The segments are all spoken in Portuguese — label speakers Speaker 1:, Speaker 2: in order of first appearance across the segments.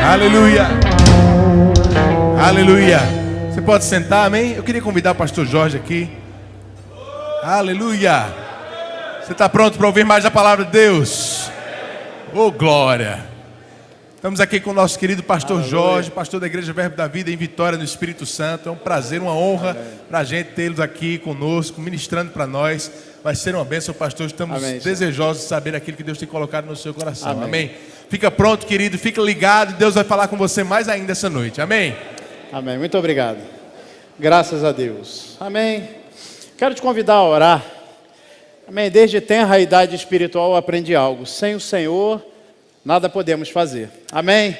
Speaker 1: Aleluia. Aleluia. Você pode sentar, amém? Eu queria convidar o pastor Jorge aqui. Aleluia. Você está pronto para ouvir mais a palavra de Deus? Oh, glória. Estamos aqui com o nosso querido pastor Jorge, pastor da Igreja Verbo da Vida em Vitória no Espírito Santo. É um prazer, uma honra para a gente tê-los aqui conosco, ministrando para nós. Vai ser uma bênção, pastor. Estamos desejosos de saber aquilo que Deus tem colocado no seu coração. Amém. Fica pronto, querido, fica ligado. Deus vai falar com você mais ainda essa noite. Amém.
Speaker 2: Amém. Muito obrigado. Graças a Deus. Amém. Quero te convidar a orar. Amém. Desde tenra idade espiritual eu aprendi algo. Sem o Senhor, nada podemos fazer. Amém.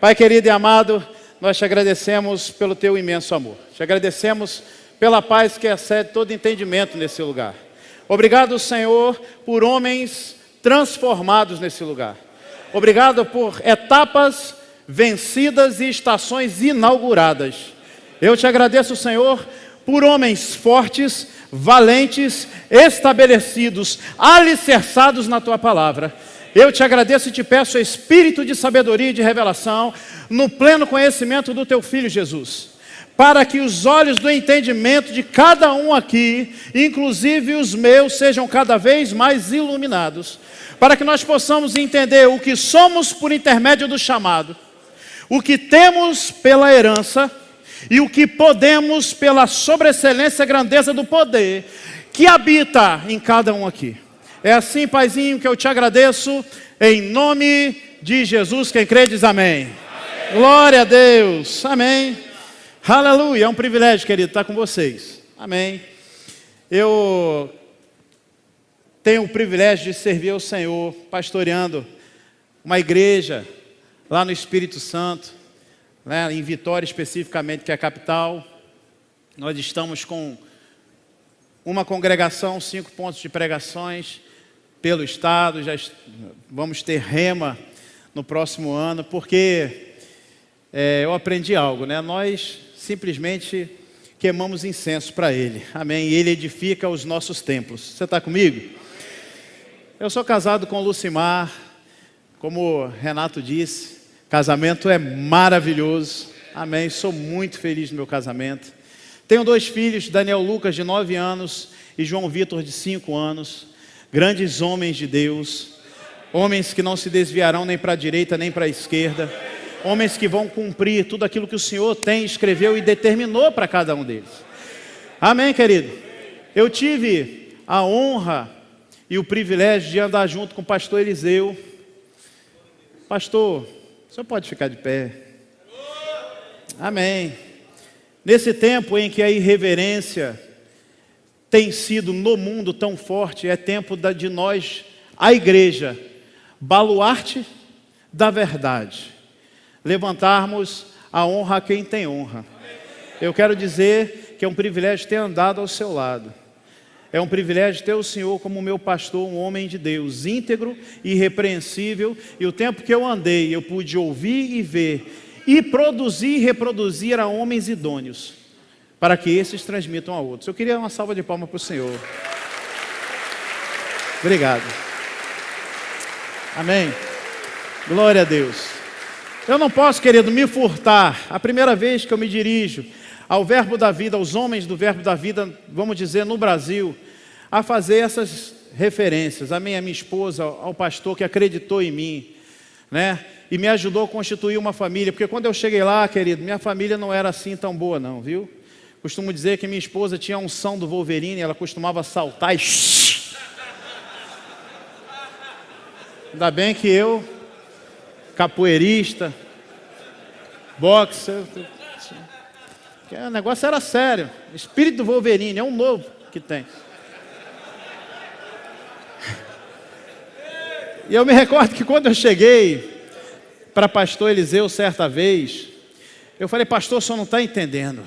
Speaker 2: Pai querido e amado, nós te agradecemos pelo teu imenso amor. Te agradecemos pela paz que excede todo entendimento nesse lugar. Obrigado, Senhor, por homens transformados nesse lugar. Obrigado por etapas vencidas e estações inauguradas. Eu te agradeço, Senhor, por homens fortes, valentes, estabelecidos, alicerçados na tua palavra. Eu te agradeço e te peço espírito de sabedoria e de revelação no pleno conhecimento do teu Filho Jesus, para que os olhos do entendimento de cada um aqui, inclusive os meus, sejam cada vez mais iluminados, para que nós possamos entender o que somos por intermédio do chamado, o que temos pela herança e o que podemos pela sobreexcelência e grandeza do poder que habita em cada um aqui. É assim, Paizinho, que eu te agradeço, em nome de Jesus. Quem crê diz amém. Amém. Glória a Deus, amém. Aleluia, é um privilégio, querido, estar com vocês. Amém. Eu tenho o privilégio de servir ao Senhor, pastoreando uma igreja lá no Espírito Santo, né, em Vitória especificamente, que é a capital. Nós estamos com uma congregação, 5 pontos de pregações pelo estado. Já vamos ter rema no próximo ano, porque eu aprendi algo, né? Nós simplesmente queimamos incenso para Ele, amém? E Ele edifica os nossos templos. Você está comigo? Eu sou casado com Lucimar, como Renato disse, casamento é maravilhoso, amém? Sou muito feliz no meu casamento. Tenho 2 filhos, Daniel Lucas, de 9 anos, e João Vitor, de 5 anos, grandes homens de Deus, homens que não se desviarão nem para a direita nem para a esquerda, homens que vão cumprir tudo aquilo que o Senhor tem, escreveu e determinou para cada um deles. Amém, querido? Eu tive a honra e o privilégio de andar junto com o pastor Eliseu. Pastor, o senhor pode ficar de pé. Amém. Nesse tempo em que a irreverência tem sido no mundo tão forte, é tempo de nós, a igreja, baluarte da verdade, levantarmos a honra a quem tem honra. Eu quero dizer que é um privilégio ter andado ao seu lado. É um privilégio ter o Senhor como meu pastor, um homem de Deus, íntegro e irrepreensível. E o tempo que eu andei, eu pude ouvir e ver, e produzir e reproduzir a homens idôneos, para que esses transmitam a outros. Eu queria uma salva de palmas para o Senhor. Obrigado. Amém. Glória a Deus. Eu não posso, querido, me furtar. A primeira vez que eu me dirijo ao Verbo da Vida, aos homens do Verbo da Vida, vamos dizer, no Brasil, a fazer essas referências. Amém. A minha esposa, ao pastor que acreditou em mim, né? E me ajudou a constituir uma família, porque quando eu cheguei lá, querido, minha família não era assim tão boa não, viu? Costumo dizer que minha esposa tinha a unção do Wolverine, ela costumava saltar e... Ainda bem que eu, capoeirista, boxer, o negócio era sério. Espírito do Wolverine, é um novo que tem. E eu me recordo que quando eu cheguei para pastor Eliseu certa vez, eu falei: pastor, o senhor não está entendendo.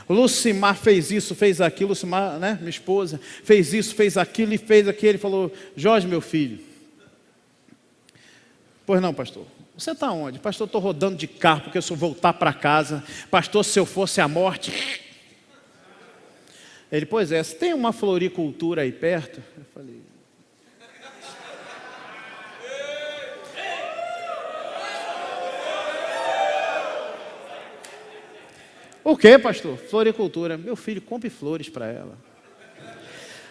Speaker 2: Lucimar fez isso, fez aquilo. Lucimar, né, minha esposa, fez isso, fez aquilo e fez aquilo. Ele falou: Jorge, meu filho. Pois não, pastor. Você está onde? Pastor, eu estou rodando de carro porque eu só voltar para casa. Pastor, se eu fosse a morte. Ele: pois é, você tem uma floricultura aí perto? Eu falei: O quê, pastor? Floricultura. Meu filho, compre flores para ela.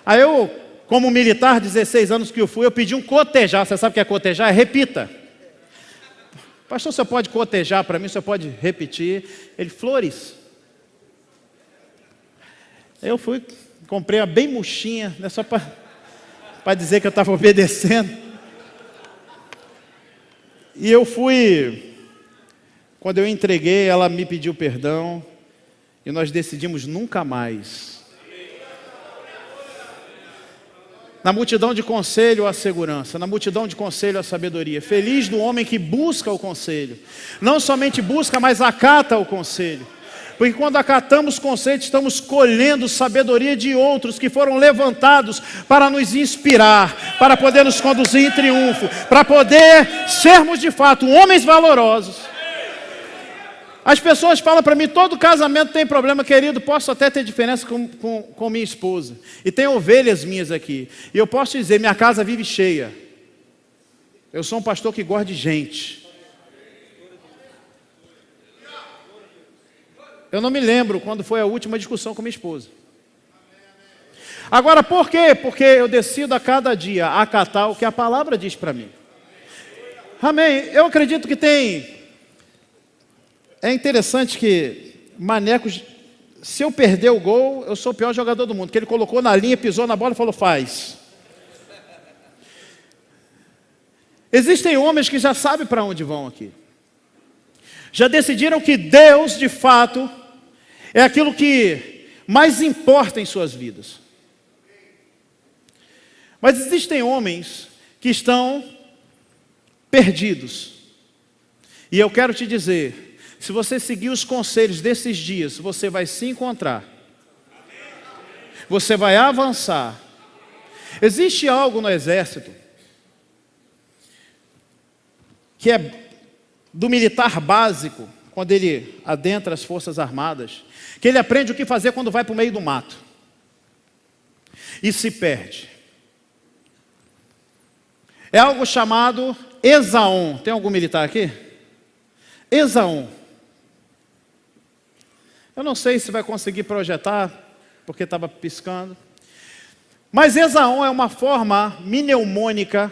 Speaker 2: Aí eu, como militar, 16 anos que eu fui, eu pedi um cotejar. Você sabe o que é cotejar? É repita. Pastor, o senhor pode cotejar para mim? O senhor pode repetir? Ele, flores. Eu fui, comprei uma bem murchinha, né, só para dizer que eu estava obedecendo. E eu fui, quando eu entreguei, ela me pediu perdão, e nós decidimos nunca mais. Na multidão de conselho há segurança, na multidão de conselho há sabedoria. Feliz do homem que busca o conselho. Não somente busca, mas acata o conselho. Porque quando acatamos conceitos, estamos colhendo sabedoria de outros que foram levantados para nos inspirar, para poder nos conduzir em triunfo, para poder sermos de fato homens valorosos. As pessoas falam para mim, todo casamento tem problema, querido, posso até ter diferença com minha esposa. E tem ovelhas minhas aqui. E eu posso dizer, minha casa vive cheia. Eu sou um pastor que gosta de gente. Eu não me lembro quando foi a última discussão com minha esposa. Agora, por quê? Porque eu decido a cada dia acatar o que a palavra diz para mim. Amém. Eu acredito que tem... É interessante que Manecos, se eu perder o gol, eu sou o pior jogador do mundo. Que ele colocou na linha, pisou na bola e falou, faz. Existem homens que já sabem para onde vão aqui. Já decidiram que Deus, de fato, é aquilo que mais importa em suas vidas. Mas existem homens que estão perdidos. E eu quero te dizer, se você seguir os conselhos desses dias, você vai se encontrar. Você vai avançar. Existe algo no exército que é do militar básico, quando ele adentra as forças armadas, que ele aprende o que fazer quando vai para o meio do mato e se perde. É algo chamado Esaon. Tem algum militar aqui? Esaon. Eu não sei se vai conseguir projetar, porque estava piscando. Mas Esaon é uma forma mnemônica.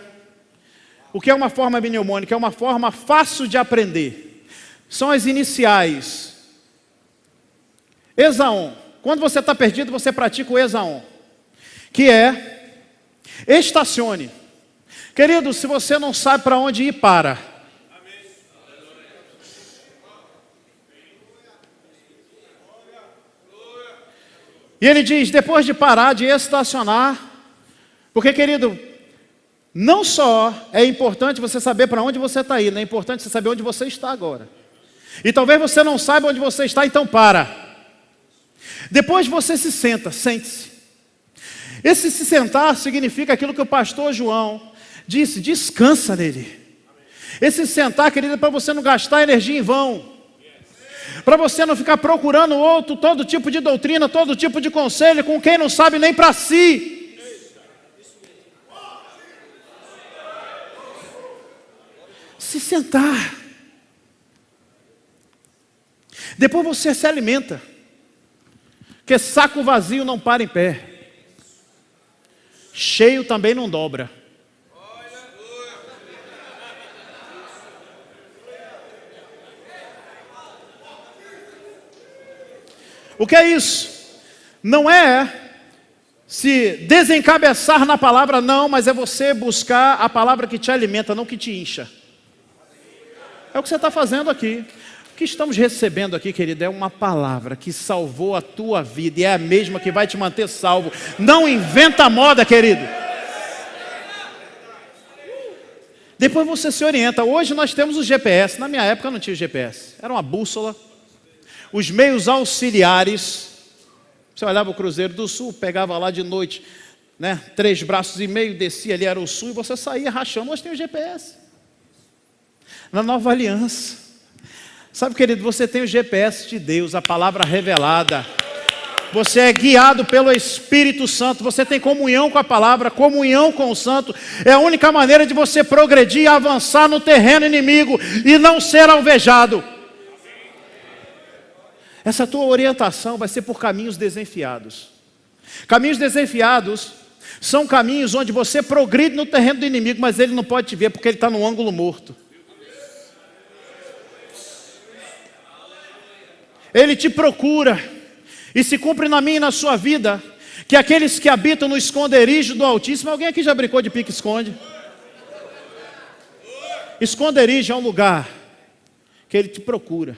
Speaker 2: O que é uma forma mnemônica? É uma forma fácil de aprender. São as iniciais. Esaon. Quando você está perdido, você pratica o Esaon, que é estacione. Querido, se você não sabe para onde ir, para. E ele diz, depois de parar, de estacionar, porque, querido, não só é importante você saber para onde você está indo, é importante você saber onde você está agora. E talvez você não saiba onde você está, então para. Depois você se senta, sente-se. Esse se sentar significa aquilo que o pastor João disse, descansa nele. Esse sentar, querido, é para você não gastar energia em vão. Para você não ficar procurando todo tipo de doutrina, todo tipo de conselho, com quem não sabe nem para si. Se sentar. Depois você se alimenta. Porque saco vazio não para em pé. Cheio também não dobra. O que é isso? Não é se desencabeçar na palavra, não, mas é você buscar a palavra que te alimenta, não que te incha. É o que você está fazendo aqui. O que estamos recebendo aqui, querido, é uma palavra que salvou a tua vida e é a mesma que vai te manter salvo. Não inventa moda, querido. Depois você se orienta. Hoje nós temos o GPS. Na minha época não tinha o GPS. Era uma bússola. Os meios auxiliares. Você olhava o Cruzeiro do Sul, pegava lá de noite, né, 3 braços e meio, descia ali, era o Sul, e você saía rachando. Hoje tem o GPS. Na Nova Aliança. Sabe, querido, você tem o GPS de Deus, a palavra revelada. Você é guiado pelo Espírito Santo. Você tem comunhão com a palavra, comunhão com o Santo. É a única maneira de você progredir e avançar no terreno inimigo e não ser alvejado. Essa tua orientação vai ser por caminhos desenfiados. Caminhos desenfiados são caminhos onde você progride no terreno do inimigo, mas ele não pode te ver porque ele está no ângulo morto. Ele te procura, e se cumpre na minha e na sua vida, que aqueles que habitam no esconderijo do Altíssimo, alguém aqui já brincou de pique-esconde? Esconderijo é um lugar que ele te procura,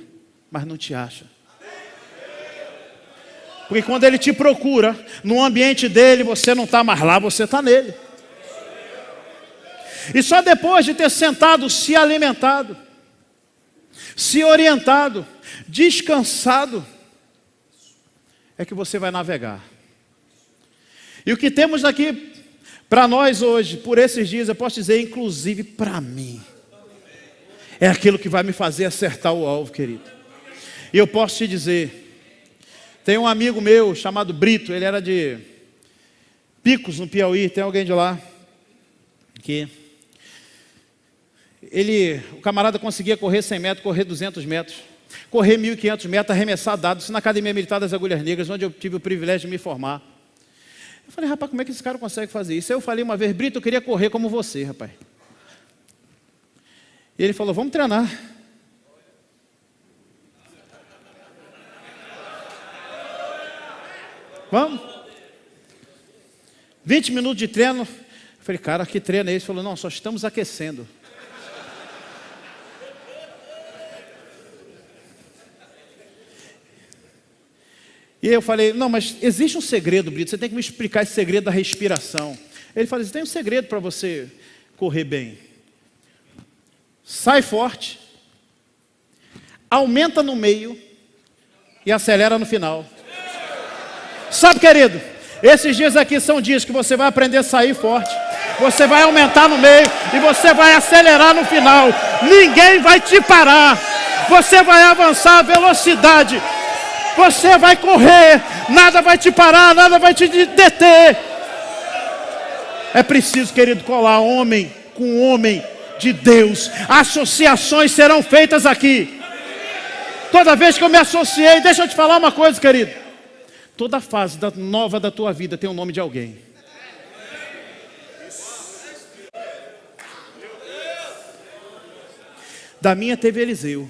Speaker 2: mas não te acha. Porque quando ele te procura, no ambiente dele, você não está mais lá, você está nele. E só depois de ter sentado, se alimentado, se orientado, descansado, é que você vai navegar. E o que temos aqui para nós hoje, por esses dias, eu posso dizer, inclusive para mim, é aquilo que vai me fazer acertar o alvo, querido. E eu posso te dizer, tem um amigo meu chamado Brito, ele era de Picos, no Piauí, tem alguém de lá, que o camarada conseguia correr 100 metros, correr 200 metros, correr 1.500 metros, arremessar dados, isso na Academia Militar das Agulhas Negras, onde eu tive o privilégio de me formar. Eu falei, rapaz, como é que esse cara consegue fazer isso? Aí eu falei uma vez, Brito, eu queria correr como você, rapaz. E ele falou, vamos treinar. Vamos? 20 minutos de treino. Eu falei, cara, que treino é esse? Ele falou, não, só estamos aquecendo. E eu falei, não, mas existe um segredo, Brito, você tem que me explicar esse segredo da respiração. Ele falou, tem um segredo para você correr bem. Sai forte, aumenta no meio e acelera no final. Sabe, querido, esses dias aqui são dias que você vai aprender a sair forte, você vai aumentar no meio e você vai acelerar no final. Ninguém vai te parar, você vai avançar a velocidade, você vai correr, nada vai te parar, nada vai te deter. É preciso, querido, colar homem com homem de Deus. Associações serão feitas aqui. Toda vez que eu me associei, deixa eu te falar uma coisa, querido. Toda fase nova da tua vida tem o nome de alguém. Da minha teve Eliseu.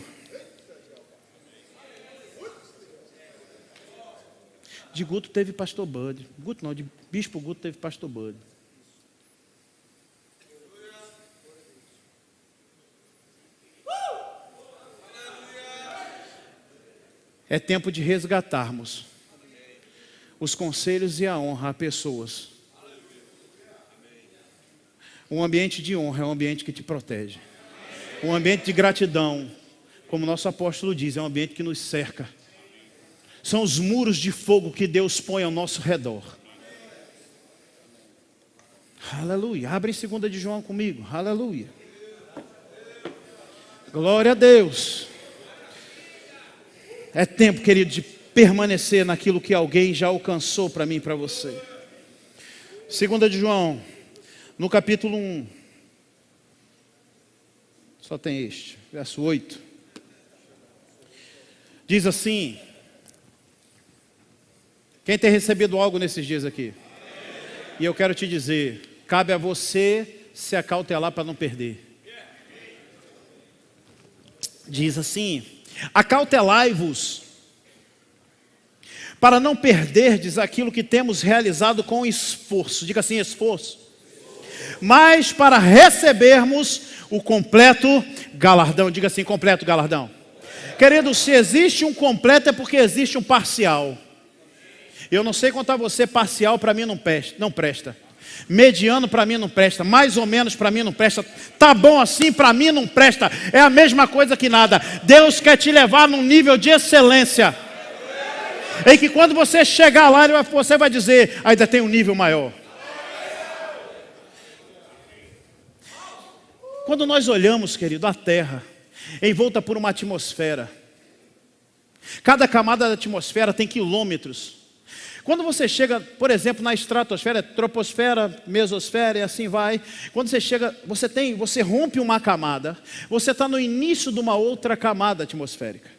Speaker 2: De Guto teve pastor Bud. Guto não, de Bispo Guto teve pastor Bud. É tempo de resgatarmos os conselhos e a honra a pessoas. Um ambiente de honra é um ambiente que te protege. Um ambiente de gratidão, como nosso apóstolo diz, é um ambiente que nos cerca. São os muros de fogo que Deus põe ao nosso redor. Aleluia. Abre em 2 de João comigo. Aleluia. Glória a Deus. É tempo, querido, de permanecer naquilo que alguém já alcançou para mim e para você. 2 de João, no capítulo 1. Só tem este, verso 8. Diz assim: quem tem recebido algo nesses dias aqui? E eu quero te dizer, cabe a você se acautelar para não perder. Diz assim: acautelai-vos, para não perderdes aquilo que temos realizado com esforço. Diga assim, esforço. Mas para recebermos o completo galardão. Diga assim, completo galardão. Querido, se existe um completo é porque existe um parcial. Eu não sei quanto a você, parcial para mim não presta. Mediano para mim não presta, mais ou menos para mim não presta, tá bom assim para mim não presta, é a mesma coisa que nada. Deus quer te levar num nível de excelência, em que quando você chegar lá, você vai dizer, ainda tem um nível maior. Quando nós olhamos, querido, a Terra, envolta por uma atmosfera, cada camada da atmosfera tem quilômetros. Quando você chega, por exemplo, na estratosfera, troposfera, mesosfera e assim vai. Quando você chega, você rompe uma camada, você está no início de uma outra camada atmosférica.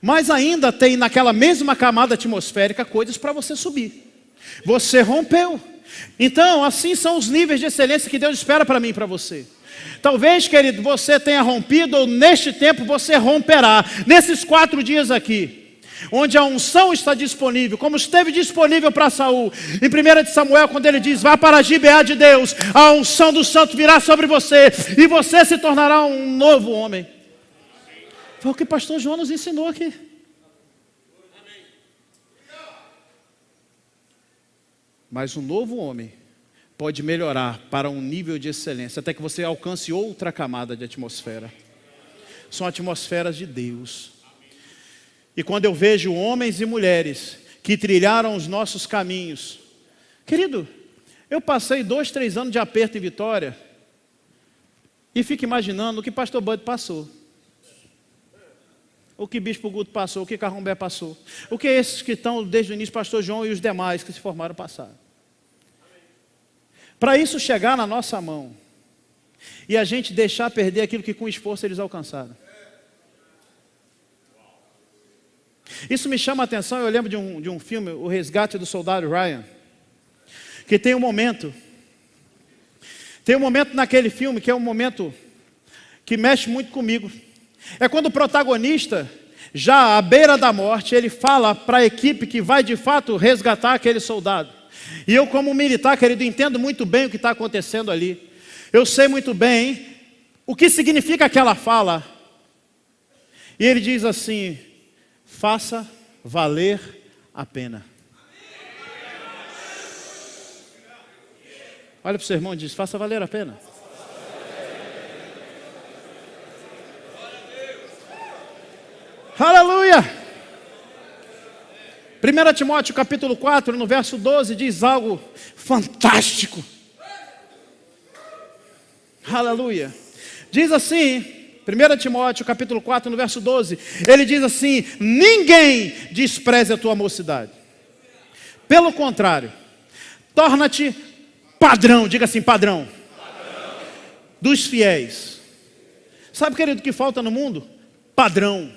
Speaker 2: Mas ainda tem naquela mesma camada atmosférica coisas para você subir. Você rompeu. Então, assim são os níveis de excelência que Deus espera para mim e para você. Talvez, querido, você tenha rompido, ou neste tempo você romperá. Nesses 4 dias aqui, onde a unção está disponível, como esteve disponível para Saul, em 1 de Samuel, quando ele diz, vá para a Gibeá de Deus, a unção do santo virá sobre você, e você se tornará um novo homem. Foi o que o pastor João nos ensinou aqui. Mas um novo homem pode melhorar para um nível de excelência, até que você alcance outra camada de atmosfera. São atmosferas de Deus. E quando eu vejo homens e mulheres que trilharam os nossos caminhos, querido, eu passei 2, 3 anos de aperto em Vitória, e fico imaginando o que pastor Bud passou, o que bispo Guto passou, o que Carrombé passou, o que esses que estão desde o início, pastor João e os demais que se formaram passaram. Para isso chegar na nossa mão e a gente deixar perder aquilo que com esforço eles alcançaram. Isso me chama a atenção. Eu lembro de um filme, O Resgate do Soldado Ryan, que tem um momento naquele filme que é um momento que mexe muito comigo. É quando o protagonista, já à beira da morte, ele fala para a equipe que vai de fato resgatar aquele soldado. E eu, como militar, querido, entendo muito bem o que está acontecendo ali. Eu sei muito bem o que significa aquela fala. E ele diz assim, faça valer a pena. Olha para o seu irmão e diz, faça valer a pena. Aleluia! 1 Timóteo capítulo 4, no verso 12, diz algo fantástico. Aleluia. Diz assim, 1 Timóteo capítulo 4, no verso 12, ele diz assim, ninguém despreze a tua mocidade. Pelo contrário, torna-te padrão, diga assim, padrão, dos fiéis. Sabe, querido, o que falta no mundo? Padrão,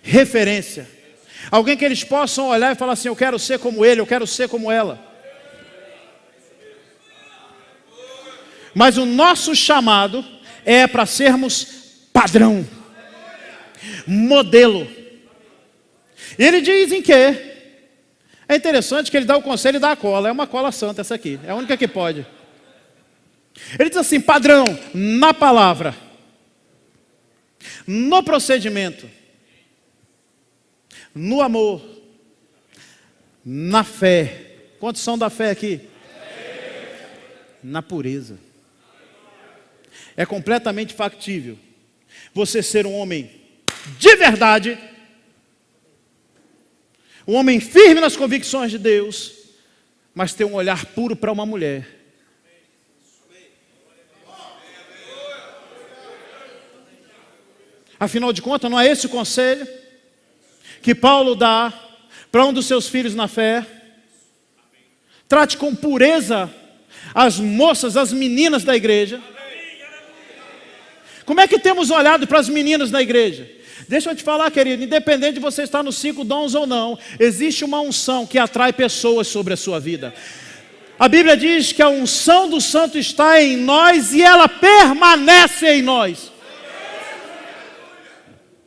Speaker 2: referência. Alguém que eles possam olhar e falar assim, eu quero ser como ele, eu quero ser como ela. Mas o nosso chamado é para sermos padrão, modelo. E ele diz em quê? É interessante que ele dá o conselho e dá a cola. É uma cola santa essa aqui, é a única que pode. Ele diz assim, padrão na palavra, no procedimento, no amor, na fé. Quantos são da fé aqui? Na pureza. É completamente factível você ser um homem de verdade, um homem firme nas convicções de Deus, mas ter um olhar puro para uma mulher. Afinal de contas, não é esse o conselho que Paulo dá para um dos seus filhos na fé? Trate com pureza as moças, as meninas da igreja. Como é que temos olhado para as meninas da igreja? Deixa eu te falar, querido, independente de você estar nos 5 dons ou não, existe uma unção que atrai pessoas sobre a sua vida. A Bíblia diz que a unção do santo está em nós e ela permanece em nós.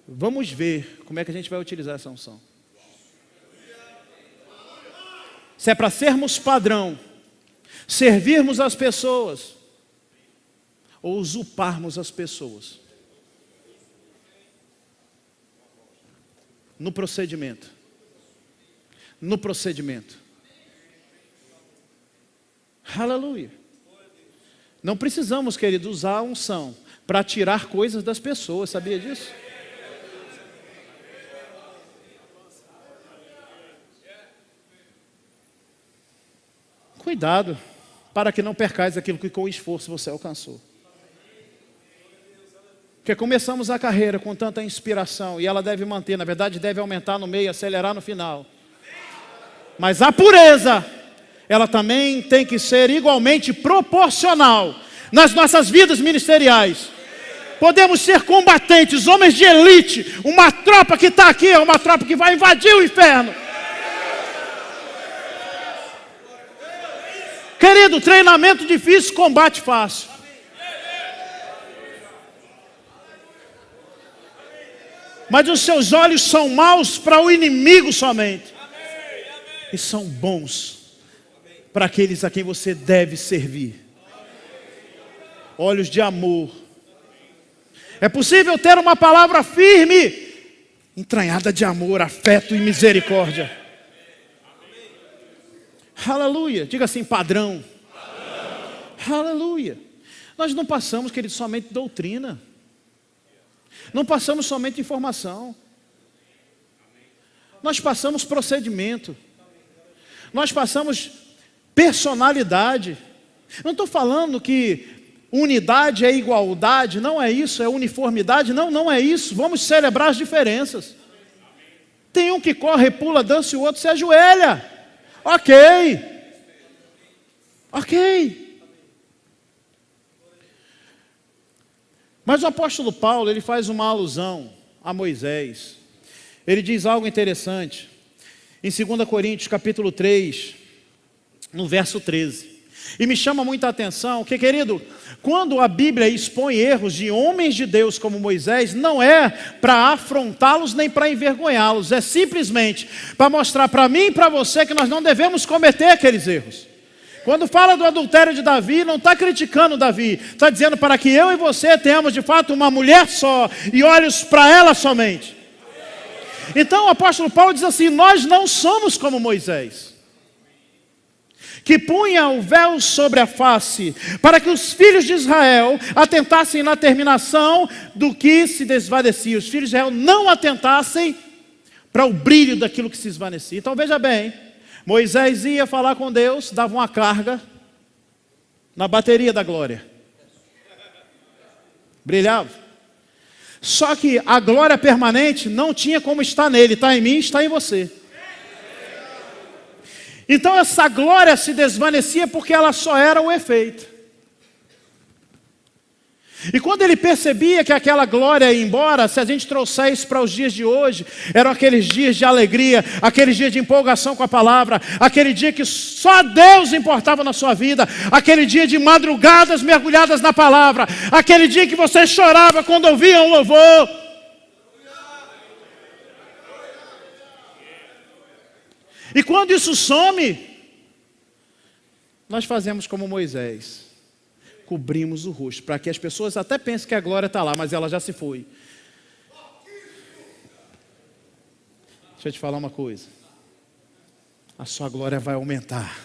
Speaker 2: Vamos ver como é que a gente vai utilizar essa unção. Se é para sermos padrão, servirmos as pessoas, ou usurparmos as pessoas. No procedimento. No procedimento. Aleluia. Não precisamos, querido, usar a unção para tirar coisas das pessoas, sabia disso? Cuidado, para que não percais aquilo que com esforço você alcançou. Porque começamos a carreira com tanta inspiração, e ela deve manter, na verdade deve aumentar no meio, acelerar no final. Mas a pureza, ela também tem que ser igualmente proporcional nas nossas vidas ministeriais. podemos ser combatentes, homens de elite. Uma tropa que está aqui é uma tropa que vai invadir o inferno. Querido, treinamento difícil, combate fácil. Mas os seus olhos são maus para o inimigo somente. E são bons para aqueles a quem você deve servir. Olhos de amor. É possível ter uma palavra firme, entranhada de amor, afeto e misericórdia. Aleluia. Diga assim, padrão. Aleluia. Nós não passamos, querido, somente doutrina. Não passamos somente informação. Nós passamos procedimento. Nós passamos personalidade. Não estou falando que unidade é igualdade. Não é isso, é uniformidade. Não, não é isso. Vamos celebrar as diferenças. Tem um que corre, pula, dança e o outro se ajoelha. Ok. Mas o apóstolo Paulo, ele faz uma alusão a Moisés. Ele diz algo interessante. Em 2 Coríntios, capítulo 3, no verso 13. E me chama muita atenção, que, querido, quando a Bíblia expõe erros de homens de Deus como Moisés, não é para afrontá-los nem para envergonhá-los, é simplesmente para mostrar para mim e para você que nós não devemos cometer aqueles erros. Quando fala do adultério de Davi, não está criticando Davi, está dizendo para que eu e você tenhamos de fato uma mulher só e olhos para ela somente. Então o apóstolo Paulo diz assim: nós não somos como Moisés, que punha o véu sobre a face, para que os filhos de Israel atentassem na terminação do que se desvanecia. Os filhos de Israel não atentassem para o brilho daquilo que se esvanecia. Então veja bem, Moisés ia falar com Deus, dava uma carga na bateria da glória. Brilhava. Só que a glória permanente não tinha como estar nele, está em mim, está em você. Então essa glória se desvanecia porque ela só era o efeito. E quando ele percebia que aquela glória ia embora, se a gente trouxer isso para os dias de hoje, eram aqueles dias de alegria, aqueles dias de empolgação com a palavra, aquele dia que só Deus importava na sua vida, aquele dia de madrugadas mergulhadas na palavra, aquele dia que você chorava quando ouvia um louvor. E quando isso some, nós fazemos como Moisés. Cobrimos o rosto, para que as pessoas até pensem que a glória está lá, mas ela já se foi. Deixa eu te falar uma coisa. A sua glória vai aumentar.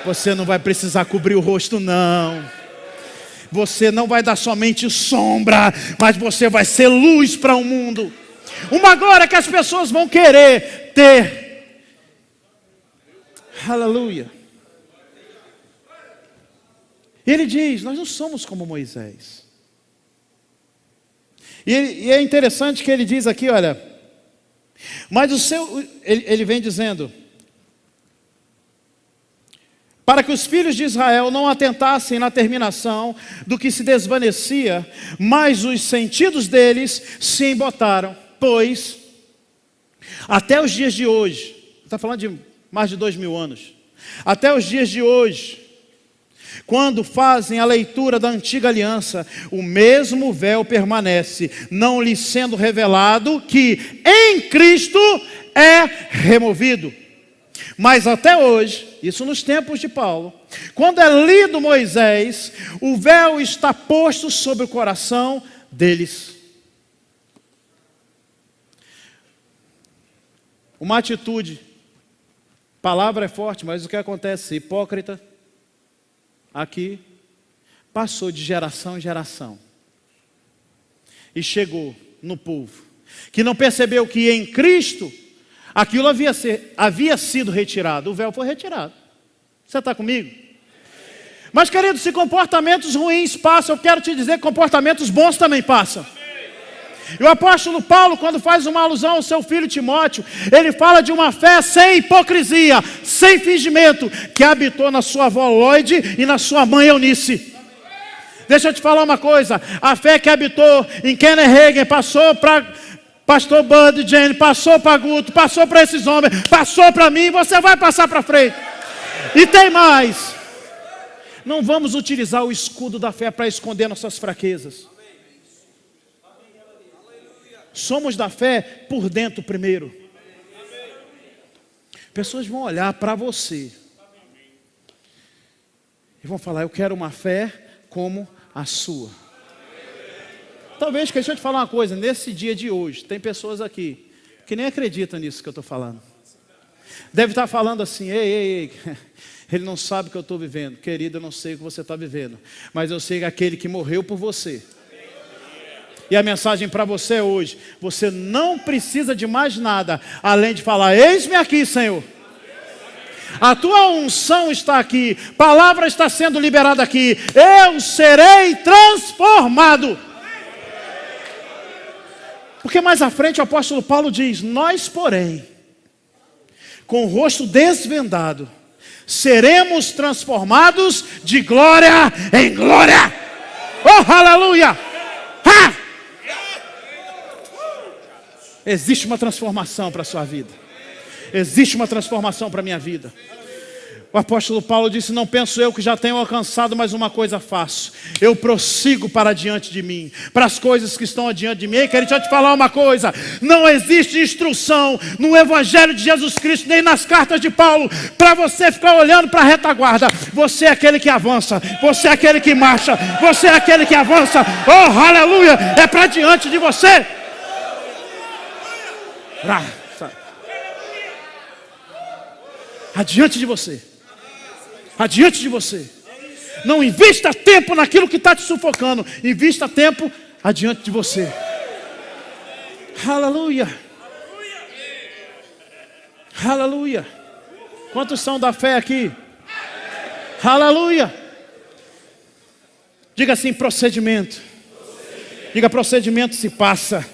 Speaker 2: Você não vai precisar cobrir o rosto, não. Você não vai dar somente sombra, mas você vai ser luz para o mundo. Uma glória que as pessoas vão querer ter. Aleluia. E ele diz, nós não somos como Moisés. E é interessante que ele diz aqui, olha, mas ele vem dizendo, para que os filhos de Israel não atentassem na terminação do que se desvanecia, mas os sentidos deles se embotaram, pois até os dias de hoje, está falando de mais de 2000 anos, até os dias de hoje, quando fazem a leitura da antiga aliança, o mesmo véu permanece, não lhes sendo revelado que em Cristo é removido. Mas até hoje, isso nos tempos de Paulo, quando é lido Moisés, o véu está posto sobre o coração deles. Uma atitude, palavra é forte, mas o que acontece? Hipócrita, aqui, passou de geração em geração e chegou no povo que não percebeu que em Cristo aquilo havia sido retirado. O véu foi retirado. Você está comigo? Mas, querido, se comportamentos ruins passam, eu quero te dizer que comportamentos bons também passam. E o apóstolo Paulo, quando faz uma alusão ao seu filho Timóteo, ele fala de uma fé sem hipocrisia, sem fingimento, que habitou na sua avó Loide e na sua mãe Eunice. Deixa eu te falar uma coisa. A fé que habitou em Kenneth Hagin passou para pastor Bud Jane, passou para Guto, passou para esses homens, passou para mim, você vai passar para frente. E tem mais. Não vamos utilizar o escudo da fé para esconder nossas fraquezas. Somos da fé por dentro primeiro. Pessoas vão olhar para você e vão falar: eu quero uma fé como a sua. Talvez, deixa eu te falar uma coisa, nesse dia de hoje, tem pessoas aqui que nem acreditam nisso que eu estou falando. Deve estar falando assim: ei, ele não sabe o que eu estou vivendo. Querido, eu não sei o que você está vivendo, mas eu sei que aquele que morreu por você. E a mensagem para você hoje: você não precisa de mais nada, além de falar: eis-me aqui, Senhor. A tua unção está aqui, palavra está sendo liberada aqui, eu serei transformado. Porque mais à frente o apóstolo Paulo diz: nós, porém, com o rosto desvendado, seremos transformados de glória em glória. Oh, aleluia! Ha! Existe uma transformação para a sua vida. Existe uma transformação para a minha vida. O apóstolo Paulo disse: não penso eu que já tenho alcançado, mas uma coisa faço: eu prossigo para diante de mim, para as coisas que estão adiante de mim. E quero te falar uma coisa: não existe instrução no Evangelho de Jesus Cristo, nem nas cartas de Paulo, para você ficar olhando para a retaguarda. Você é aquele que avança, você é aquele que marcha, você é aquele que avança. Oh, aleluia! É para diante de você. Adiante de você. Adiante de você. Não invista tempo naquilo que está te sufocando. Invista tempo adiante de você. Aleluia. Aleluia. Quantos são da fé aqui? Aleluia. Diga assim: procedimento. Diga: procedimento se passa.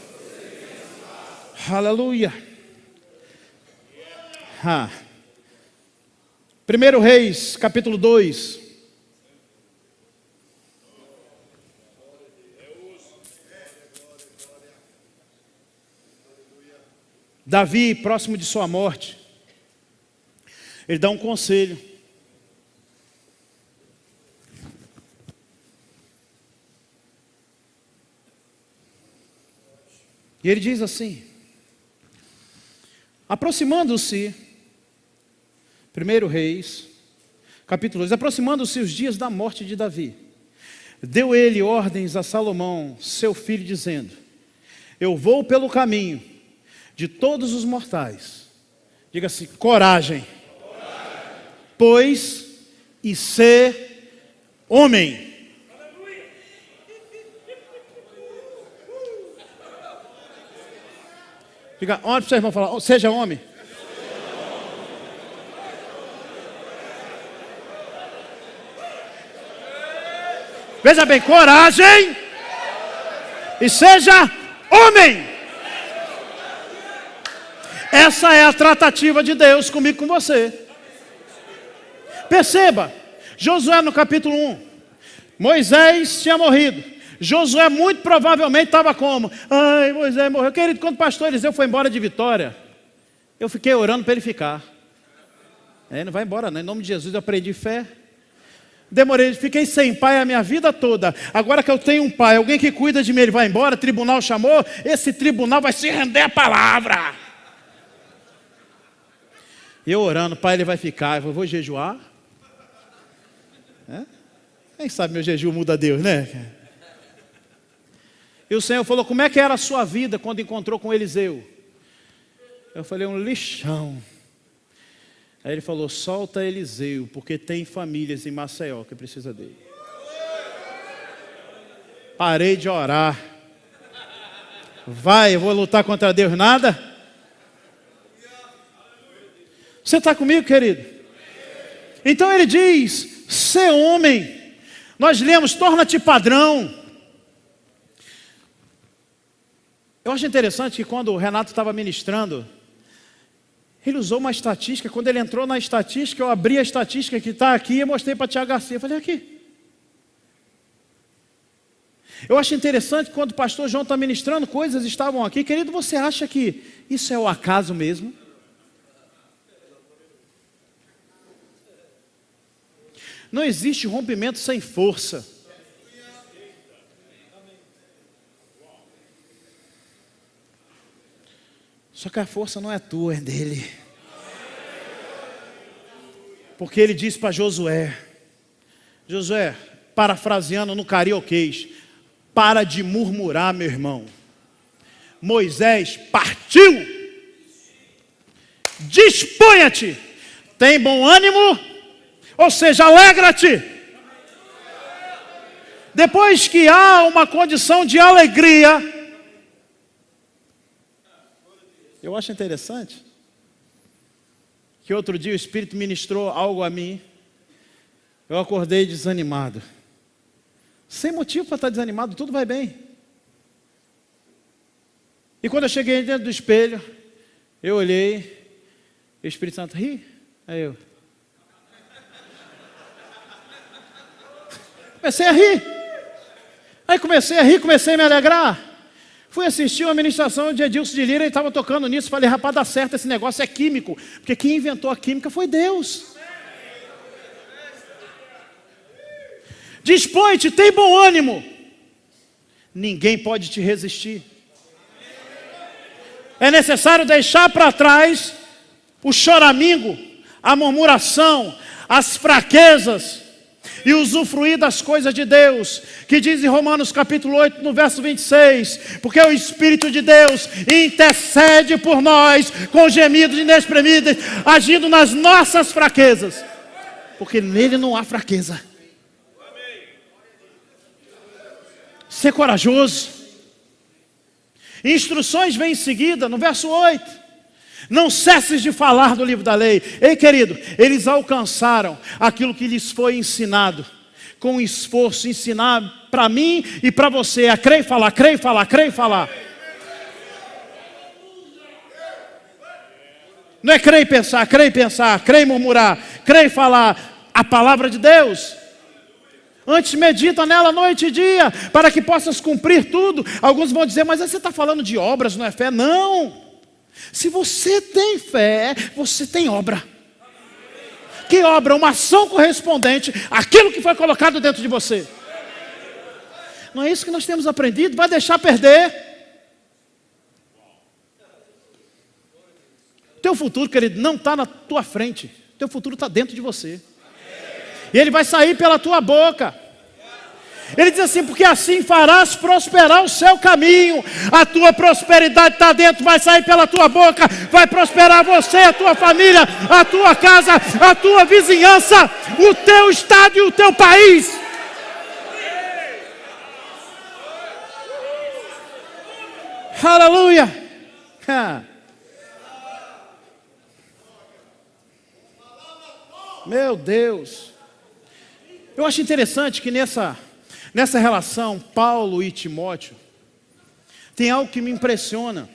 Speaker 2: Aleluia. 1 Reis, capítulo 2. Davi, próximo de sua morte, ele dá um conselho. E ele diz assim: aproximando-se, 1 Reis, capítulo 2, aproximando-se os dias da morte de Davi, deu ele ordens a Salomão, seu filho, dizendo: eu vou pelo caminho de todos os mortais. Diga-se: coragem, pois e ser homem. Diga: onde vocês vão falar? Seja homem. Veja bem: coragem e seja homem. Essa é a tratativa de Deus comigo e com você. Perceba, Josué no capítulo 1, Moisés tinha morrido. Josué muito provavelmente estava como? Ai, Moisés morreu. Querido, quando o pastor Eliseu foi embora de Vitória, eu fiquei orando para ele ficar. Não vai embora não, em nome de Jesus eu aprendi fé. Demorei, fiquei sem pai a minha vida toda. Agora que eu tenho um pai, alguém que cuida de mim, ele vai embora, tribunal chamou, esse tribunal vai se render à palavra. E eu orando: pai, ele vai ficar. Eu vou jejuar. Quem sabe meu jejum muda Deus, né? E o Senhor falou: como é que era a sua vida quando encontrou com Eliseu? Eu falei: um lixão. Aí ele falou: solta Eliseu, porque tem famílias em Maceió que precisa dele. Parei de orar. Vai, eu vou lutar contra Deus, nada? Você está comigo, querido? Então ele diz: ser homem. Nós lemos: torna-te padrão. Eu acho interessante que quando o Renato estava ministrando, ele usou uma estatística. Quando ele entrou na estatística, eu abri a estatística que está aqui e mostrei para Tiago Garcia. Eu falei: aqui. Eu acho interessante quando o pastor João está ministrando, coisas estavam aqui. Querido, você acha que isso é o acaso mesmo? Não existe rompimento sem força. Só que a força não é tua, é dele. Porque ele disse para Josué, parafraseando no carioquês, para de murmurar, meu irmão. Moisés partiu. Disponha-te. Tem bom ânimo, ou seja, alegra-te. Depois que há uma condição de alegria, eu acho interessante que outro dia o Espírito ministrou algo a mim. Eu acordei desanimado. Sem motivo para estar desanimado, tudo vai bem. E quando eu cheguei dentro do espelho, eu olhei, e o Espírito Santo ri. Aí eu comecei a rir. Comecei a me alegrar. Fui assistir uma ministração de Edilson de Lira e estava tocando nisso. Falei, rapaz, dá certo, esse negócio é químico. Porque quem inventou a química foi Deus. Dispõe-te, tem bom ânimo. Ninguém pode te resistir. É necessário deixar para trás o choramingo, a murmuração, as fraquezas e usufruir das coisas de Deus, que diz em Romanos capítulo 8, no verso 26, porque o Espírito de Deus intercede por nós com gemidos inexprimíveis, agindo nas nossas fraquezas, porque nele não há fraqueza. Ser corajoso. Instruções vêm em seguida, no verso 8. Não cesses de falar do livro da lei. Ei, querido, eles alcançaram aquilo que lhes foi ensinado. Com esforço, ensinar para mim e para você a crer e falar, crer e falar, crer e falar. Não é crer e pensar, crer e murmurar, crer e falar a palavra de Deus. Antes medita nela noite e dia, para que possas cumprir tudo. Alguns vão dizer, mas você está falando de obras, não é fé? Não. Se você tem fé, você tem obra. Que obra? Uma ação correspondente àquilo que foi colocado dentro de você. Não é isso que nós temos aprendido? Vai deixar perder. Teu futuro, querido, não está na tua frente. Teu futuro está dentro de você. E ele vai sair pela tua boca. Ele diz assim, porque assim farás prosperar o seu caminho. A tua prosperidade está dentro, vai sair pela tua boca. Vai prosperar você, a tua família, a tua casa, a tua vizinhança, o teu estado e o teu país. Aleluia. Meu Deus. Eu acho interessante que nessa relação, Paulo e Timóteo, tem algo que me impressiona.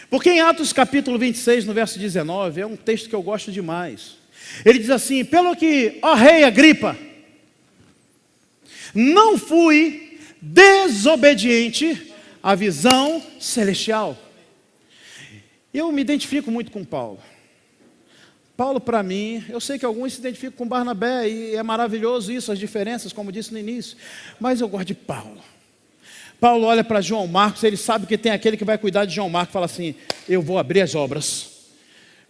Speaker 2: Porque em Atos capítulo 26, no verso 19, é um texto que eu gosto demais. Ele diz assim, pelo que, ó rei Agripa, não fui desobediente à visão celestial. Eu me identifico muito com Paulo. Paulo, para mim, eu sei que alguns se identificam com Barnabé, e é maravilhoso isso, as diferenças, como disse no início, mas eu gosto de Paulo. Paulo olha para João Marcos, ele sabe que tem aquele que vai cuidar de João Marcos, fala assim, eu vou abrir as obras,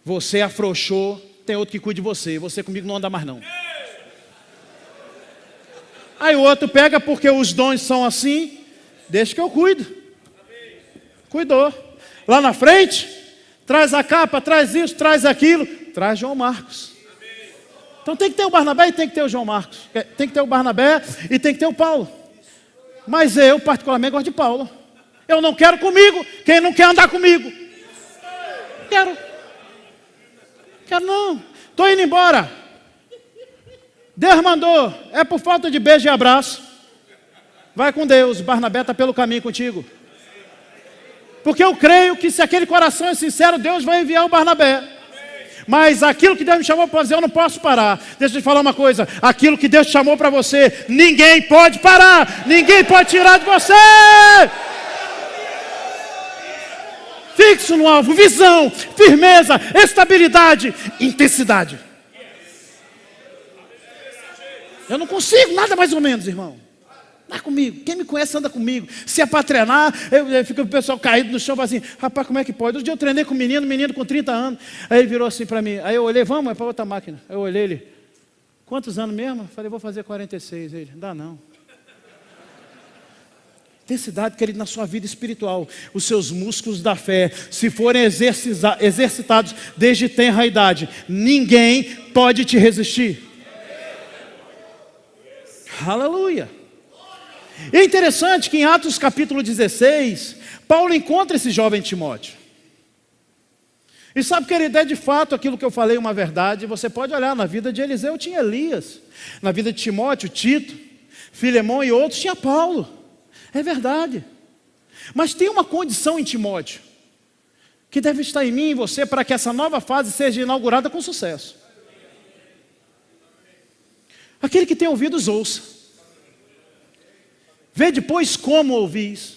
Speaker 2: você afrouxou, tem outro que cuide de você comigo não anda mais não. Aí o outro pega, porque os dons são assim, deixa que eu cuido. Cuidou. Lá na frente, traz a capa, traz isso, traz aquilo, traz João Marcos. Então tem que ter o Barnabé e tem que ter o João Marcos. Tem que ter o Barnabé e tem que ter o Paulo. Mas eu particularmente gosto de Paulo. Eu não quero comigo quem não quer andar comigo. Quero não. Estou indo embora. Deus mandou. É por falta de beijo e abraço. Vai com Deus. Barnabé está pelo caminho contigo. Porque eu creio que se aquele coração é sincero, Deus vai enviar o Barnabé. Mas aquilo que Deus me chamou para fazer, eu não posso parar. Deixa eu te falar uma coisa. Aquilo que Deus te chamou para você, ninguém pode parar. Ninguém pode tirar de você. Fixo no alvo, visão, firmeza, estabilidade, intensidade. Eu não consigo nada mais ou menos, irmão. Anda comigo, quem me conhece anda comigo. Se é para treinar, fica o pessoal caído no chão e fala assim: rapaz, como é que pode? Um dia eu treinei com um menino com 30 anos. Aí ele virou assim para mim. Aí eu olhei: vamos, é para outra máquina. Aí eu olhei ele: quantos anos mesmo? Eu falei: vou fazer 46. Ele: dá não. Intensidade, querido, na sua vida espiritual. Os seus músculos da fé, se forem exercitados desde tenra idade, ninguém pode te resistir. Aleluia. E é interessante que em Atos capítulo 16, Paulo encontra esse jovem Timóteo. E sabe, querido, é de fato aquilo que eu falei uma verdade. Você pode olhar, na vida de Eliseu tinha Elias, na vida de Timóteo, Tito, Filemão e outros tinha Paulo. É verdade. Mas tem uma condição em Timóteo, que deve estar em mim e em você, para que essa nova fase seja inaugurada com sucesso. Aquele que tem ouvidos, ouça. Vê depois como ouvis.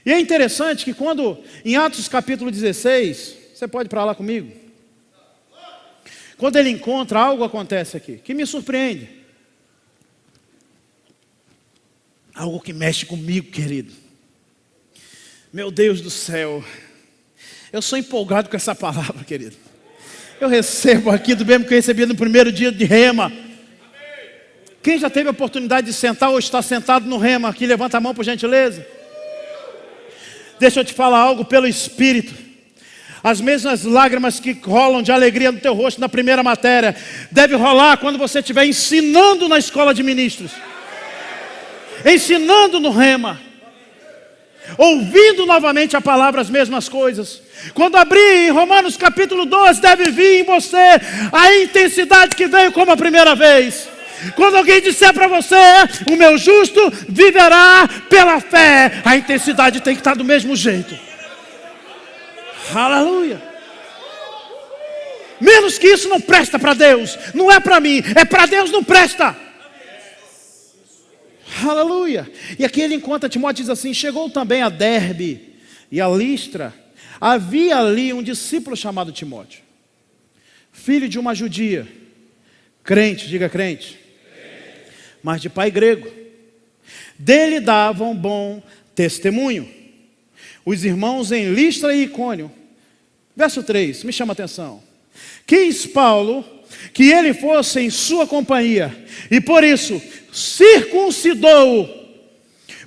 Speaker 2: E é interessante que quando, em Atos capítulo 16, você pode ir para lá comigo? Quando ele encontra, algo acontece aqui, que me surpreende. Algo que mexe comigo, querido. Meu Deus do céu. Eu sou empolgado com essa palavra, querido. Eu recebo aqui do mesmo que eu recebi no primeiro dia de rema. Quem já teve a oportunidade de sentar ou está sentado no rema aqui, levanta a mão por gentileza. Deixa eu te falar algo pelo Espírito. As mesmas lágrimas que rolam de alegria no teu rosto na primeira matéria, deve rolar quando você estiver ensinando na escola de ministros. Ensinando no rema. Ouvindo novamente a palavra, as mesmas coisas. Quando abrir em Romanos capítulo 12, deve vir em você a intensidade que veio como a primeira vez. Quando alguém disser para você: o meu justo viverá pela fé, a intensidade tem que estar do mesmo jeito. Aleluia. Menos que isso não presta para Deus. Não é para mim, é para Deus, não presta. Aleluia. E aqui ele encontra Timóteo e diz assim: chegou também a Derbe e a Listra. Havia ali um discípulo chamado Timóteo, filho de uma judia, crente, diga crente, mas de pai grego. Dele davam bom testemunho os irmãos em Listra e Icônio. Verso 3, me chama a atenção. Quis Paulo que ele fosse em sua companhia, e por isso circuncidou-o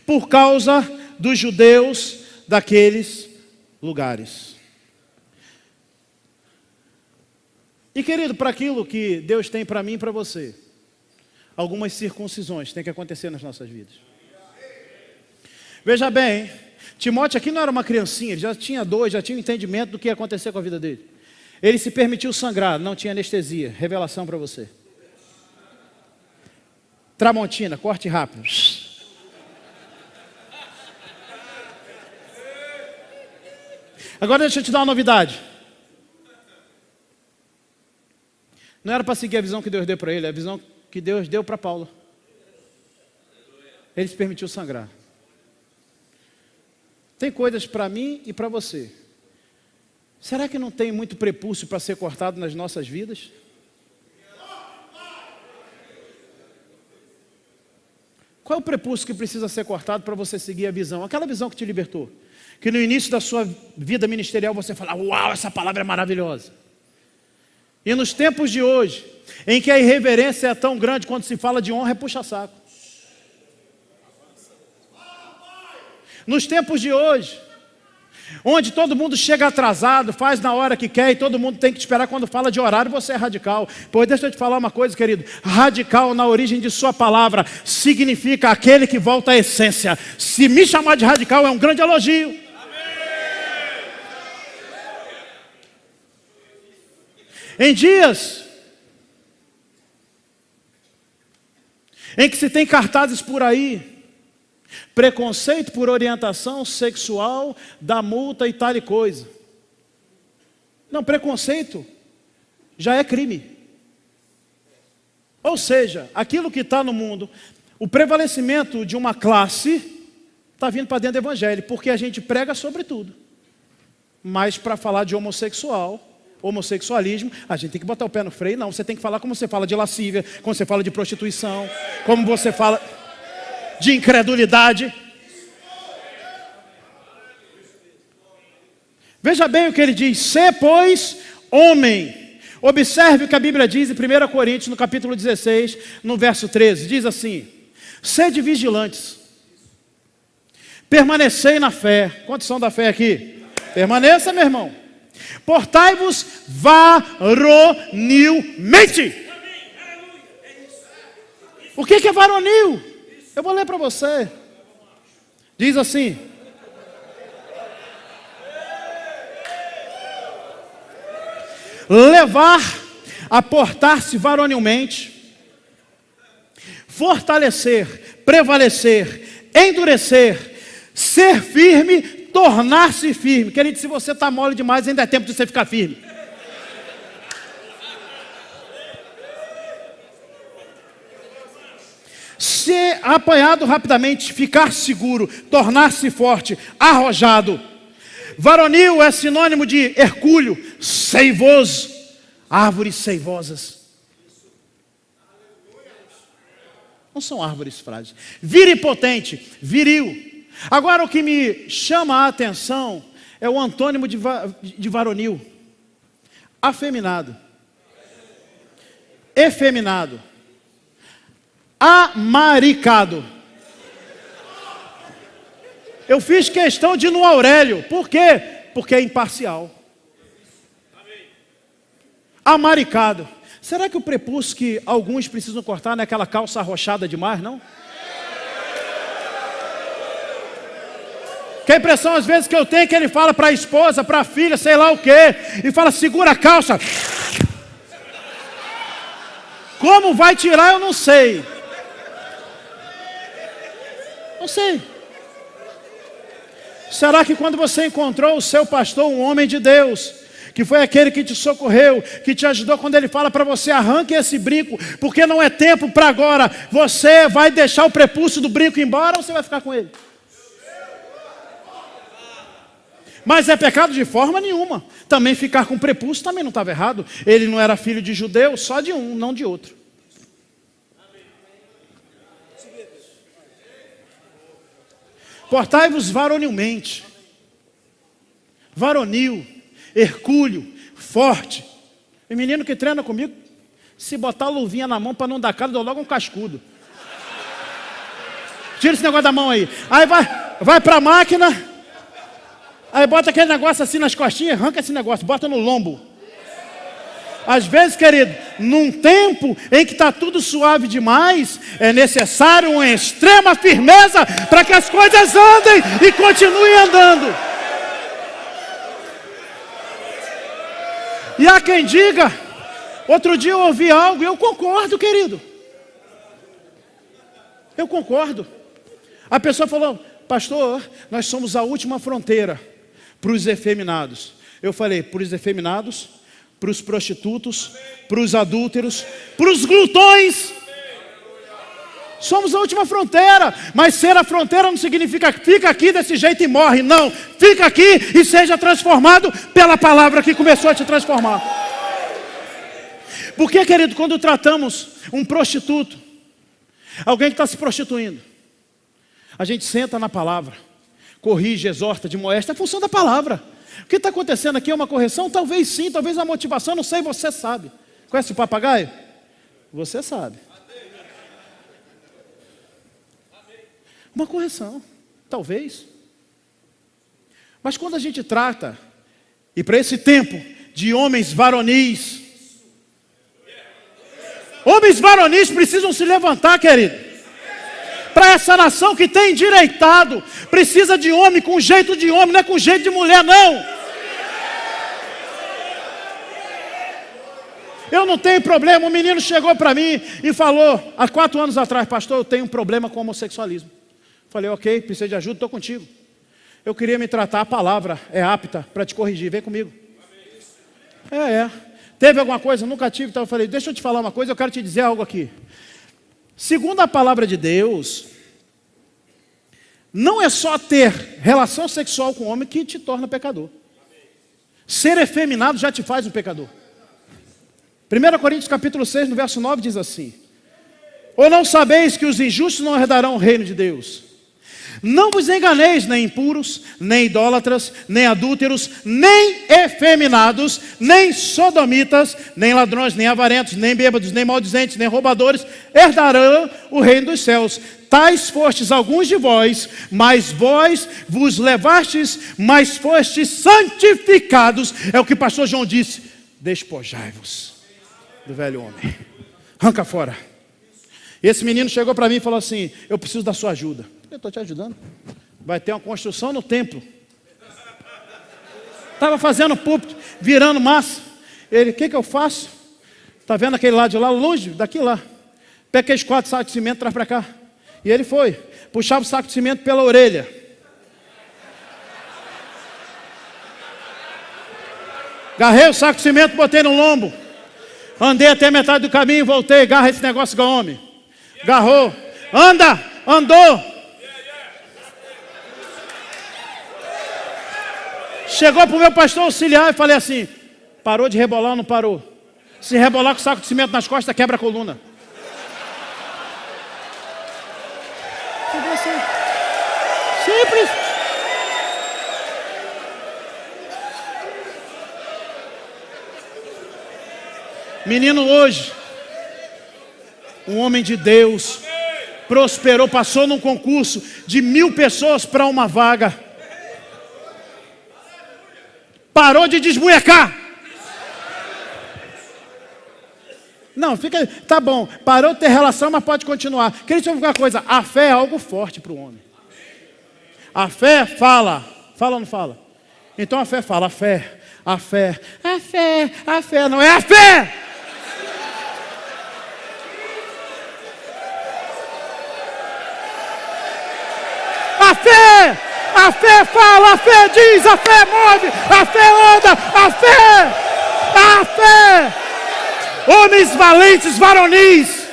Speaker 2: por causa dos judeus daqueles lugares. E querido, para aquilo que Deus tem para mim e para você, algumas circuncisões têm que acontecer nas nossas vidas. Veja bem, Timóteo aqui não era uma criancinha, ele já tinha um entendimento do que ia acontecer com a vida dele. Ele se permitiu sangrar, não tinha anestesia. Revelação para você. Tramontina, corte rápido. Agora deixa eu te dar uma novidade. Não era para seguir a visão que Deus deu para ele, é a visão que Deus deu para Paulo. Ele se permitiu sangrar. Tem coisas para mim e para você. Será que não tem muito prepúcio para ser cortado nas nossas vidas? Qual é o prepúcio que precisa ser cortado para você seguir a visão? Aquela visão que te libertou. Que no início da sua vida ministerial você fala: uau, essa palavra é maravilhosa. E nos tempos de hoje, em que a irreverência é tão grande, quando se fala de honra é puxa-saco. Nos tempos de hoje, onde todo mundo chega atrasado, faz na hora que quer e todo mundo tem que te esperar quando fala de horário, você é radical. Pois deixa eu te falar uma coisa, querido. Radical, na origem de sua palavra, significa aquele que volta à essência. Se me chamar de radical é um grande elogio. Em dias em que se tem cartazes por aí: preconceito por orientação sexual, dá multa e tal e coisa. Não, preconceito já é crime. Ou seja, aquilo que está no mundo, o prevalecimento de uma classe está vindo para dentro do evangelho, porque a gente prega sobre tudo. Mas para falar de homossexualismo, a gente tem que botar o pé no freio. Não, você tem que falar como você fala de lascívia, como você fala de prostituição, como você fala de incredulidade. Veja bem o que ele diz: sê, pois, homem. Observe o que a Bíblia diz em 1 Coríntios, no capítulo 16, no verso 13. Diz assim: sede vigilantes, permanecei na fé. Quantos são da fé aqui? Permaneça, meu irmão. Portai-vos varonilmente. O que é varonil? Eu vou ler para você. Diz assim: levar a portar-se varonilmente, fortalecer, prevalecer, endurecer, ser firme, tornar-se firme. Querido, se você está mole demais, ainda é tempo de você ficar firme. Ser apanhado rapidamente, ficar seguro, tornar-se forte, arrojado. Varonil é sinônimo de hercúleo, seivoso, árvores seivosas. Não são árvores frágeis. Viripotente, viril. Agora o que me chama a atenção é o antônimo de varonil: afeminado, efeminado, amaricado. Eu fiz questão de ir no Aurélio. Por quê? Porque é imparcial. Amaricado. Será que o prepúcio que alguns precisam cortar não é aquela calça arrochada demais, não? Que a impressão às vezes que eu tenho é que ele fala para a esposa, para a filha, sei lá o quê, e fala: segura a calça. Como vai tirar eu não sei. Não sei. Será que quando você encontrou o seu pastor, um homem de Deus, que foi aquele que te socorreu, que te ajudou, quando ele fala para você: arranque esse brinco, porque não é tempo para agora, você vai deixar o prepúcio do brinco embora ou você vai ficar com ele? Mas é pecado de forma nenhuma. Também ficar com o prepúcio também não estava errado. Ele não era filho de judeu, só de um, não de outro. Portai-vos varonilmente. Varonil, hercúleo, forte. O menino que treina comigo, se botar a luvinha na mão para não dar cara, dou logo um cascudo. Tira esse negócio da mão aí. Aí vai para a máquina. Aí bota aquele negócio assim nas costinhas, arranca esse negócio, bota no lombo. Às vezes, querido, num tempo em que está tudo suave demais, é necessário uma extrema firmeza para que as coisas andem e continuem andando. E há quem diga, outro dia eu ouvi algo e eu concordo, querido. Eu concordo. A pessoa falou: pastor, nós somos a última fronteira para os efeminados. Eu falei: para os efeminados, para os prostitutos, para os adúlteros, para os glutões. Somos a última fronteira. Mas ser a fronteira não significa que fica aqui desse jeito e morre. Não, fica aqui e seja transformado pela palavra que começou a te transformar. Porque, querido, quando tratamos um prostituto, alguém que está se prostituindo, a gente senta na palavra, corrige, exorta, admoesta, é a função da palavra. O que está acontecendo aqui é uma correção? Talvez sim, talvez uma motivação, não sei, você sabe. Conhece o papagaio? Você sabe. Uma correção, talvez. Mas quando a gente trata, e para esse tempo, de homens varonis precisam se levantar, querido. Para essa nação que tem endireitado, precisa de homem com jeito de homem, não é com jeito de mulher, não. Eu não tenho problema. Um menino chegou para mim e falou, há 4 anos atrás: pastor, eu tenho um problema com homossexualismo. Falei: ok, precisa de ajuda, estou contigo. Eu queria me tratar, a palavra é apta para te corrigir, vem comigo. Teve alguma coisa? Nunca tive. Então eu falei, deixa eu te falar uma coisa, eu quero te dizer algo aqui. Segundo a palavra de Deus, não é só ter relação sexual com o homem que te torna pecador. Ser efeminado já te faz um pecador. 1 Coríntios capítulo 6, no verso 9 diz assim: ou não sabeis que os injustos não herdarão o reino de Deus? Não vos enganeis, nem impuros, nem idólatras, nem adúlteros, nem efeminados, nem sodomitas, nem ladrões, nem avarentos, nem bêbados, nem maldizentes, nem roubadores, herdarão o reino dos céus. Tais fostes alguns de vós, mas vós vos levastes, mas fostes santificados. É o que o pastor João disse: despojai-vos do velho homem. Arranca fora. Esse menino chegou para mim e falou assim: eu preciso da sua ajuda. Eu estou te ajudando. Vai ter uma construção no templo. Estava fazendo púlpito, virando massa. Ele, o que eu faço? Está vendo aquele lado de lá, longe, daqui lá. Pega aqueles 4 sacos de cimento, traz para cá. E ele foi, puxava o saco de cimento pela orelha. Agarrei o saco de cimento, botei no lombo. Andei até metade do caminho e voltei. Agarra esse negócio igual homem. Agarrou. Anda, andou. Chegou para o meu pastor auxiliar e falei assim: parou de rebolar ou não parou? Se rebolar com o saco de cimento nas costas, quebra a coluna. Simples. Menino hoje, um homem de Deus, prosperou, passou num concurso de 1000 pessoas para uma vaga. Parou de desmunhecar. Não, fica, tá bom, parou de ter relação, mas pode continuar. Queria te uma coisa, a fé é algo forte para o homem. A fé fala ou não fala? Então a fé fala, a fé, não é a fé! A fé fala, a fé diz, a fé move, a fé anda, a fé. Homens valentes, varonis.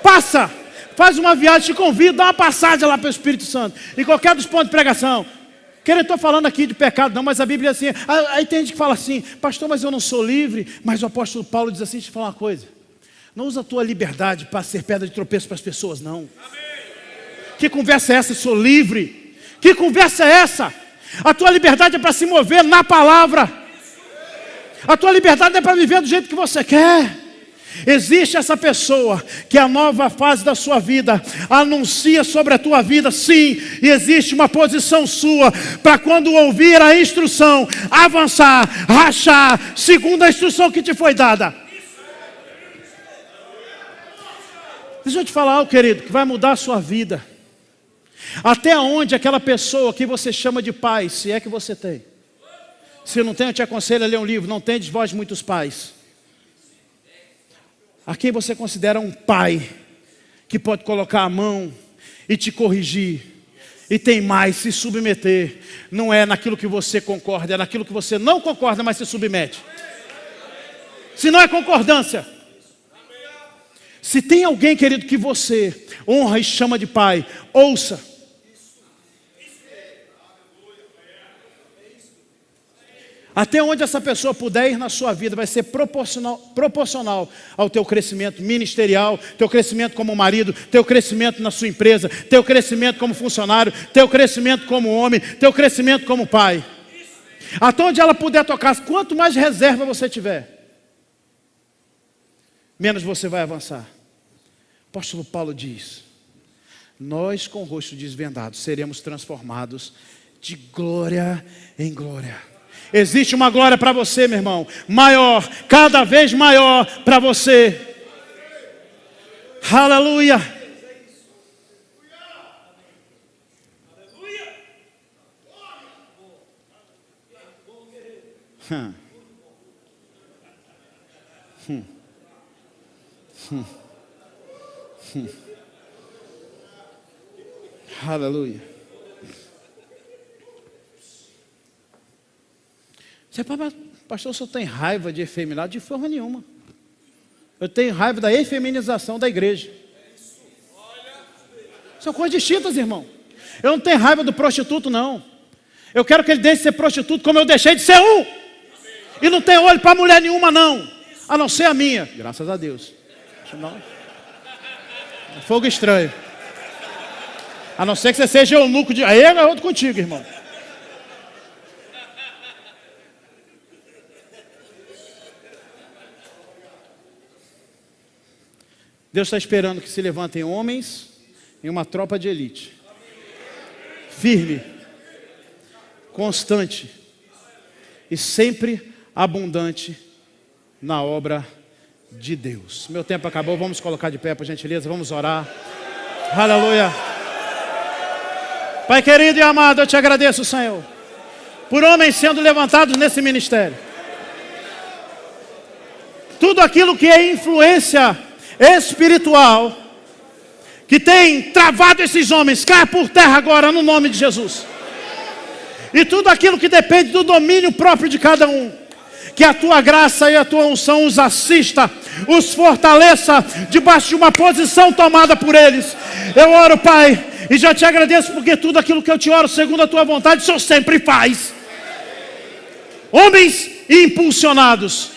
Speaker 2: Passa, faz uma viagem, te convido, dá uma passagem lá para o Espírito Santo, em qualquer dos pontos de pregação. Que eu não estou falando aqui de pecado não, mas a Bíblia é assim. Aí tem gente que fala assim: pastor, mas eu não sou livre. Mas o apóstolo Paulo diz assim: deixa eu te falar uma coisa, não usa a tua liberdade para ser pedra de tropeço para as pessoas, não. Que conversa é essa? Eu sou livre. Que conversa é essa? A tua liberdade é para se mover na palavra. A tua liberdade é para viver do jeito que você quer. Existe essa pessoa que a nova fase da sua vida anuncia sobre a tua vida, sim. E existe uma posição sua para quando ouvir a instrução, avançar, rachar, segundo a instrução que te foi dada. Deixa eu te falar algo, querido, que vai mudar a sua vida. Até onde aquela pessoa que você chama de pai, se é que você tem. Se não tem, eu te aconselho a ler um livro, Não Tendes Vós Muitos Pais. A quem você considera um pai, que pode colocar a mão e te corrigir, e tem mais, se submeter. Não é naquilo que você concorda, é naquilo que você não concorda, mas se submete. Se não é concordância. Se tem alguém, querido, que você honra e chama de pai, ouça. Até onde essa pessoa puder ir na sua vida vai ser proporcional ao teu crescimento ministerial, teu crescimento como marido, teu crescimento na sua empresa, teu crescimento como funcionário, teu crescimento como homem, teu crescimento como pai. Até onde ela puder tocar, quanto mais reserva você tiver, menos você vai avançar. O apóstolo Paulo diz: nós com o rosto desvendado seremos transformados de glória em glória. Existe uma glória para você, meu irmão, maior, cada vez maior para você. Aleluia. Aleluia. Você fala, pastor, o senhor tem raiva de efeminado? De forma nenhuma. Eu tenho raiva da efeminização da igreja. São coisas distintas, irmão. Eu não tenho raiva do prostituto, não. Eu quero que ele deixe de ser prostituto como eu deixei de ser um. E não tenho olho para mulher nenhuma, não. A não ser a minha. Graças a Deus. Fogo estranho. A não ser que você seja eunuco de... Aí é outro contigo, irmão. Deus está esperando que se levantem homens em uma tropa de elite. Firme, constante e sempre abundante na obra de Deus. Meu tempo acabou, vamos colocar de pé, por gentileza, vamos orar. Aleluia. Pai querido e amado, eu te agradeço, Senhor, por homens sendo levantados nesse ministério. Tudo aquilo que é influência espiritual que tem travado esses homens, cai por terra agora no nome de Jesus. E tudo aquilo que depende do domínio próprio de cada um, que a tua graça e a tua unção os assista, os fortaleça debaixo de uma posição tomada por eles. Eu oro, Pai, e já te agradeço porque tudo aquilo que eu te oro segundo a tua vontade, o Senhor sempre faz. Homens impulsionados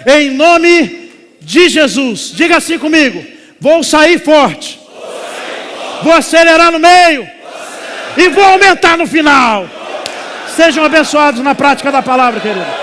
Speaker 2: em nome de Jesus. Diga assim comigo: vou sair forte, vou acelerar no meio e vou aumentar no final. Sejam abençoados na prática da palavra, querido.